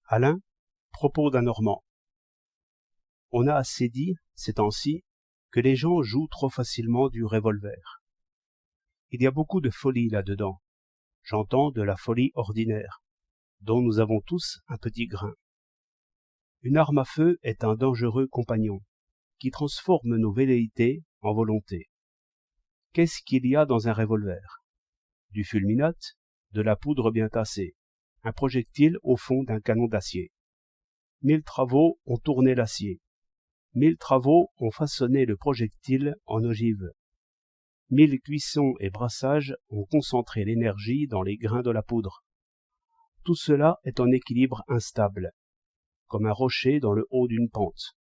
Alain, propos d'un Normand. On a assez dit, ces temps-ci, que les gens jouent trop facilement du revolver. Il y a beaucoup de folie là-dedans. J'entends de la folie ordinaire, dont nous avons tous un petit grain. Une arme à feu est un dangereux compagnon, qui transforme nos velléités en volonté. Qu'est-ce qu'il y a dans un revolver? Du fulminate, de la poudre bien tassée, un projectile au fond d'un canon d'acier. 1000 travaux ont tourné l'acier. 1000 travaux ont façonné le projectile en ogive. 1000 cuissons et brassages ont concentré l'énergie dans les grains de la poudre. Tout cela est en équilibre instable, comme un rocher dans le haut d'une pente.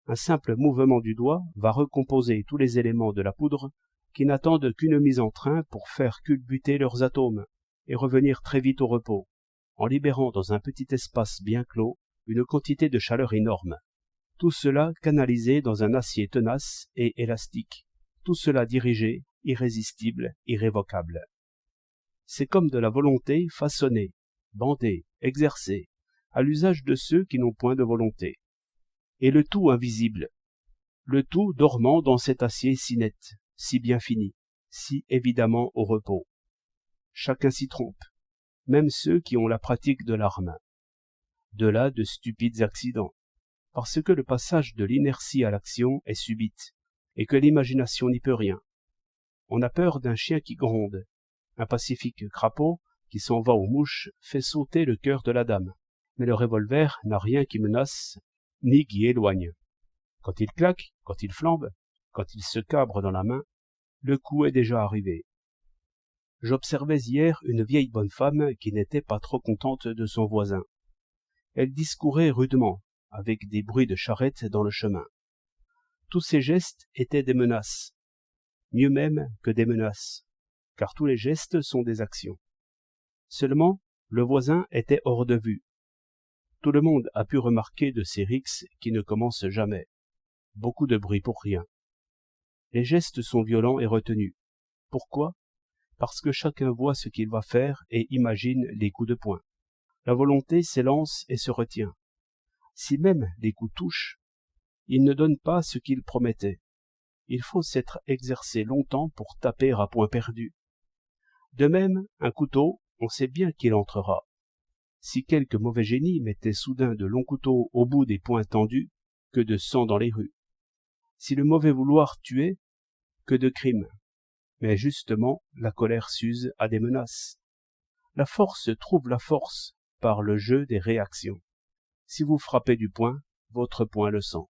Un simple mouvement du doigt va recomposer tous les éléments de la poudre qui n'attendent qu'une mise en train pour faire culbuter leurs atomes et revenir très vite au repos, en libérant dans un petit espace bien clos une quantité de chaleur énorme. Tout cela canalisé dans un acier tenace et élastique. Tout cela dirigé, irrésistible, irrévocable. C'est comme de la volonté façonnée, bandée, exercée, à l'usage de ceux qui n'ont point de volonté. Et le tout invisible, le tout dormant dans cet acier si net, si bien fini, si évidemment au repos. Chacun s'y trompe, même ceux qui ont la pratique de l'arme. De là de stupides accidents, parce que le passage de l'inertie à l'action est subite, et que l'imagination n'y peut rien. On a peur d'un chien qui gronde. Un pacifique crapaud qui s'en va aux mouches fait sauter le cœur de la dame. Mais le revolver n'a rien qui menace, ni qui éloigne. Quand il claque, quand il flambe, quand il se cabre dans la main, le coup est déjà arrivé. J'observais hier une vieille bonne femme qui n'était pas trop contente de son voisin. Elle discourait rudement, avec des bruits de charrette dans le chemin. Tous ses gestes étaient des menaces, mieux même que des menaces, car tous les gestes sont des actions. Seulement, le voisin était hors de vue. Tout le monde a pu remarquer de ces rixes qui ne commencent jamais. Beaucoup de bruit pour rien. Les gestes sont violents et retenus. Pourquoi? Parce que chacun voit ce qu'il va faire et imagine les coups de poing. La volonté s'élance et se retient. Si même les coups touchent, il ne donne pas ce qu'il promettait. Il faut s'être exercé longtemps pour taper à point perdu. De même, un couteau, on sait bien qu'il entrera. Si quelque mauvais génie mettait soudain de longs couteaux au bout des poings tendus, que de sang dans les rues. Si le mauvais vouloir tuait, que de crimes. Mais justement, la colère s'use à des menaces. La force trouve la force par le jeu des réactions. Si vous frappez du poing, votre poing le sent.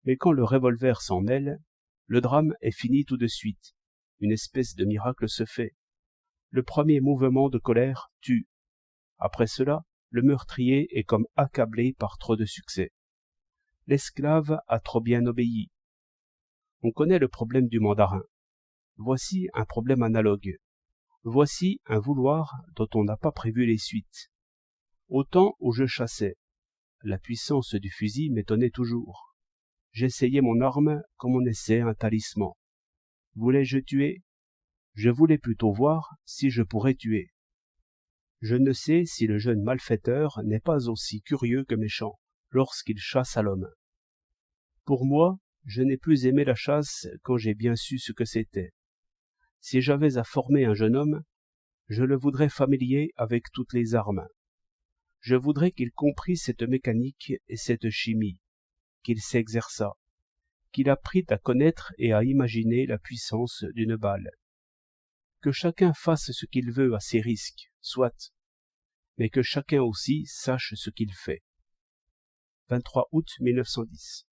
Mais quand le revolver s'en mêle, le drame est fini tout de suite. Une espèce de miracle se fait. Le premier mouvement de colère tue. Après cela, le meurtrier est comme accablé par trop de succès. L'esclave a trop bien obéi. On connaît le problème du mandarin. Voici un problème analogue. Voici un vouloir dont on n'a pas prévu les suites. Au temps où je chassais, la puissance du fusil m'étonnait toujours. J'essayais mon arme comme on essaie un talisman. Voulais-je tuer? Je voulais plutôt voir si je pourrais tuer. Je ne sais si le jeune malfaiteur n'est pas aussi curieux que méchant lorsqu'il chasse à l'homme. Pour moi, je n'ai plus aimé la chasse quand j'ai bien su ce que c'était. Si j'avais à former un jeune homme, je le voudrais familier avec toutes les armes. Je voudrais qu'il comprît cette mécanique et cette chimie, qu'il s'exerçât, qu'il apprît à connaître et à imaginer la puissance d'une balle. Que chacun fasse ce qu'il veut à ses risques, soit, mais que chacun aussi sache ce qu'il fait. 23 août 1910.